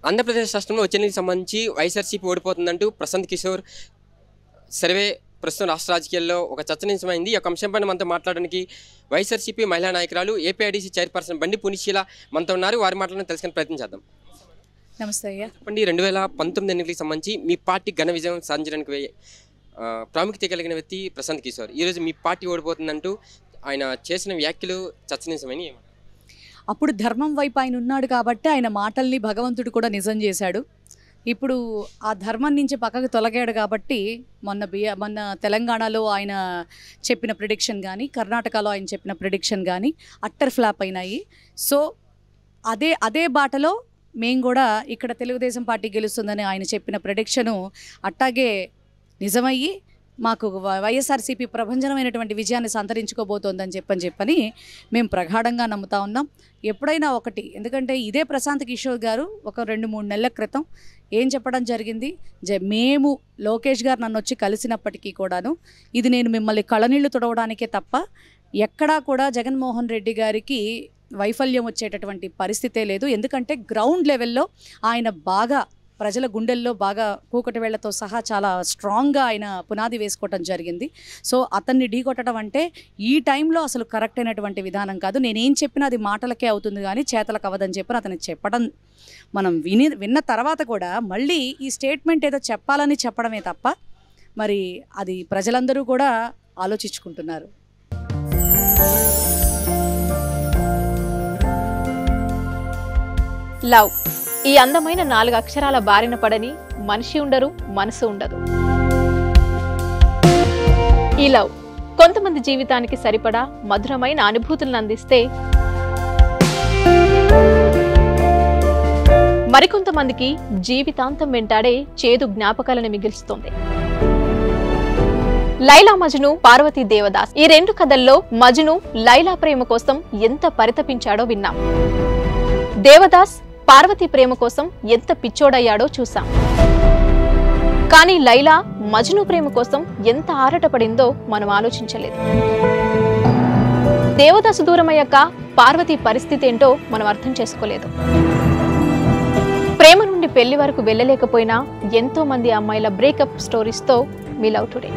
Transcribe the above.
ఆంధ్రప్రదేశ్ రాష్ట్రంలో వచ్చే ఎన్నికలకు సంబంధించి వైఎస్ఆర్సీపీ ఓడిపోతుందంటూ ప్రశాంత్ కిషోర్ సర్వే ప్రస్తుతం రాష్ట్ర రాజకీయాల్లో ఒక చర్చనీయమైంది. ఈ యొక్క అంశంపైన మనతో మాట్లాడడానికి వైఎస్ఆర్సీపీ మహిళా నాయకురాలు ఏపీఐడీసీ చైర్పర్సన్ బండి పునిశీల మనతో ఉన్నారు. వారి మాటలను తెలుసుకునే ప్రయత్నం చేద్దాం. నమస్తే అయ్యా. చెప్పండి, 2019 ఎన్నికలకు సంబంధించి మీ పార్టీ ఘన విజయం సాధించడానికి ప్రాముఖ్యత కలిగిన వ్యక్తి ప్రశాంత్ కిషోర్. ఈరోజు మీ పార్టీ ఓడిపోతుందంటూ ఆయన చేసిన వ్యాఖ్యలు చర్చనీయమని. అప్పుడు ధర్మం వైపు ఆయన ఉన్నాడు కాబట్టి ఆయన మాటల్ని భగవంతుడు కూడా నిజం చేశాడు. ఇప్పుడు ఆ ధర్మం నుంచి పక్కకు తొలగాడు కాబట్టి మొన్న తెలంగాణలో ఆయన చెప్పిన ప్రిడిక్షన్ కానీ, కర్ణాటకలో ఆయన చెప్పిన ప్రిడిక్షన్ కానీ అట్టర్ ఫ్లాప్ అయినాయి. సో అదే బాటలో మేము కూడా ఇక్కడ తెలుగుదేశం పార్టీ గెలుస్తుందని ఆయన చెప్పిన ప్రిడిక్షను అట్టాగే నిజమయ్యి మాకు వైఎస్ఆర్సీపీ ప్రభంజనమైనటువంటి విజయాన్ని సంతరించుకోబోతోందని చెప్పని మేము ప్రగాఢంగా నమ్ముతా ఉన్నాం. ఎప్పుడైనా ఒకటి, ఎందుకంటే ఇదే ప్రశాంత్ కిషోర్ గారు ఒక 2-3 నెలల క్రితం ఏం చెప్పడం జరిగింది, మేము లోకేష్ గారు నన్ను వచ్చి కలిసినప్పటికీ కూడాను ఇది నేను మిమ్మల్ని కళనీళ్లు తుడవడానికే తప్ప ఎక్కడా కూడా జగన్మోహన్ రెడ్డి గారికి వైఫల్యం వచ్చేటటువంటి పరిస్థితే లేదు. ఎందుకంటే గ్రౌండ్ లెవెల్లో ఆయన బాగా ప్రజల గుండెల్లో బాగా కూకటి వేళ్లతో సహా చాలా స్ట్రాంగ్గా ఆయన పునాది వేసుకోవటం జరిగింది. సో అతన్ని ఢీకొట్టడం అంటే ఈ టైంలో అసలు కరెక్ట్ అయినటువంటి విధానం కాదు. నేనేం చెప్పినా అది మాటలకే అవుతుంది కానీ చేతలకు అవ్వదని చెప్పి అతనికి చెప్పడం మనం విన్న తర్వాత కూడా మళ్ళీ ఈ స్టేట్మెంట్ ఏదో చెప్పాలని చెప్పడమే తప్ప మరి అది ప్రజలందరూ కూడా ఆలోచించుకుంటున్నారు. లవ్, ఈ అందమైన 4 అక్షరాల బారిన పడని మనిషి ఉండరు, మనసు ఉండదు. ఈ లవ్ కొంతమంది జీవితానికి సరిపడా మధురమైన అనుభూతులను అందిస్తే, మరికొంతమందికి జీవితాంతం వెంటాడే చేదు జ్ఞాపకాలను మిగిల్చుతోంది. లైలా మజ్ను, పార్వతీ దేవదాస్, ఈ 2 కథల్లో మజ్ను లైలా ప్రేమ కోసం ఎంత పరితపించాడో విన్నాం. దేవదాస్ పార్వతి ప్రేమ కోసం ఎంత పిచ్చోడయ్యాడో చూసాం. కానీ లైలా మజ్ను ప్రేమ కోసం ఎంత ఆరాటపడిందో మనం ఆలోచించలేదు. దేవదాసు దూరమయ్యాక పార్వతి పరిస్థితి ఏంటో మనం అర్థం చేసుకోలేదు. ప్రేమ నుండి పెళ్లి వరకు వెళ్ళలేకపోయినా ఎంతో మంది అమ్మాయిల బ్రేకప్ స్టోరీస్తో మీ లవ్ టుడే.